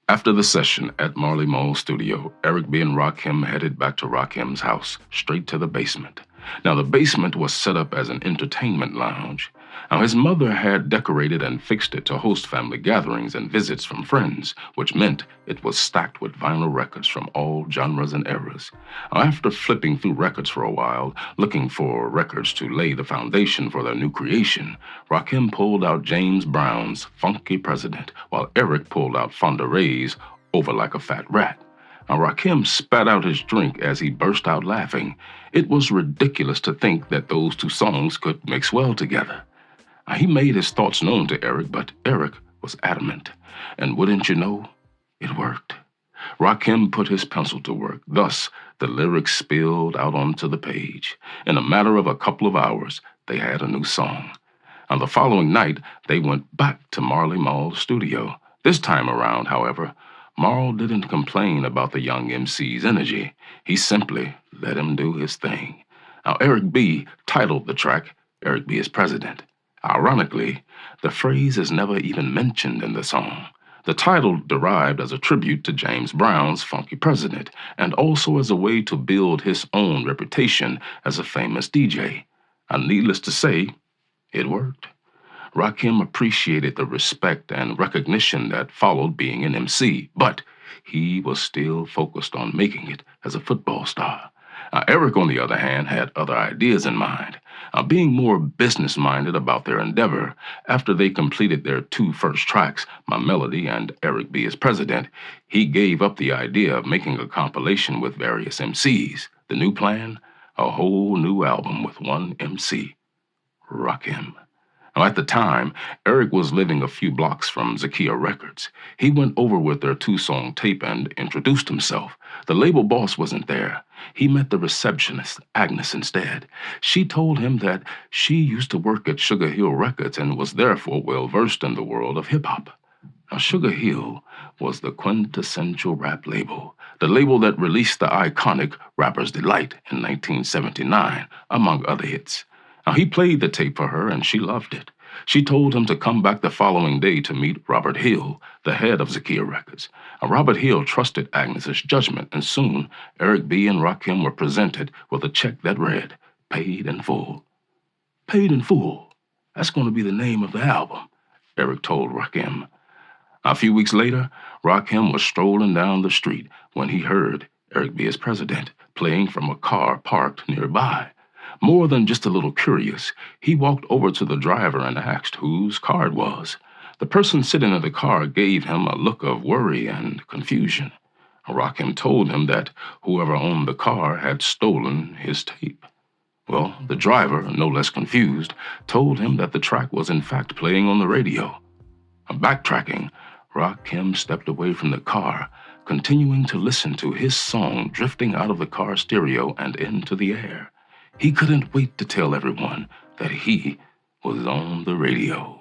After the session at Marley Mall's studio, Eric B. and Rakim headed back to Rakim's house, straight to the basement. Now, the basement was set up as an entertainment lounge. Now, his mother had decorated and fixed it to host family gatherings and visits from friends, which meant it was stacked with vinyl records from all genres and eras. Now, after flipping through records for a while, looking for records to lay the foundation for their new creation, Rakim pulled out James Brown's Funky President, while Eric pulled out Fonda Ray's Over Like a Fat Rat. Now, Rakim spat out his drink as he burst out laughing. It was ridiculous to think that those two songs could mix well together. Now, he made his thoughts known to Eric, but Eric was adamant. And wouldn't you know, it worked. Rakim put his pencil to work. Thus, the lyrics spilled out onto the page. In a matter of a couple of hours, they had a new song. On the following night, they went back to Marley Mall's studio. This time around, however, Marl didn't complain about the young MC's energy. He simply let him do his thing. Now, Eric B. titled the track, Eric B. is President. Ironically, the phrase is never even mentioned in the song. The title derived as a tribute to James Brown's Funky President, and also as a way to build his own reputation as a famous DJ. And needless to say, it worked. Rakim appreciated the respect and recognition that followed being an MC, but he was still focused on making it as a football star. Eric, on the other hand, had other ideas in mind. Being more business-minded about their endeavor, after they completed their two first tracks, My Melody and Eric B. is President, he gave up the idea of making a compilation with various MCs. The new plan? A whole new album with one MC, Rakim. Now, at the time, Eric was living a few blocks from Zakia Records. He went over with their two-song tape and introduced himself. The label boss wasn't there. He met the receptionist, Agnes, instead. She told him that she used to work at Sugar Hill Records and was therefore well-versed in the world of hip-hop. Now, Sugar Hill was the quintessential rap label, the label that released the iconic Rapper's Delight in 1979, among other hits. Now, he played the tape for her, and she loved it. She told him to come back the following day to meet Robert Hill, the head of Zakia Records. Now, Robert Hill trusted Agnes's judgment, and soon Eric B. and Rakim were presented with a check that read, Paid in Full. Paid in Full. That's going to be the name of the album, Eric told Rakim. A few weeks later, Rakim was strolling down the street when he heard Eric B. is President playing from a car parked nearby. More than just a little curious, he walked over to the driver and asked whose car it was. The person sitting in the car gave him a look of worry and confusion. Rakim told him that whoever owned the car had stolen his tape. Well, the driver, no less confused, told him that the track was in fact playing on the radio. Backtracking, Rakim stepped away from the car, continuing to listen to his song drifting out of the car stereo and into the air. He couldn't wait to tell everyone that he was on the radio.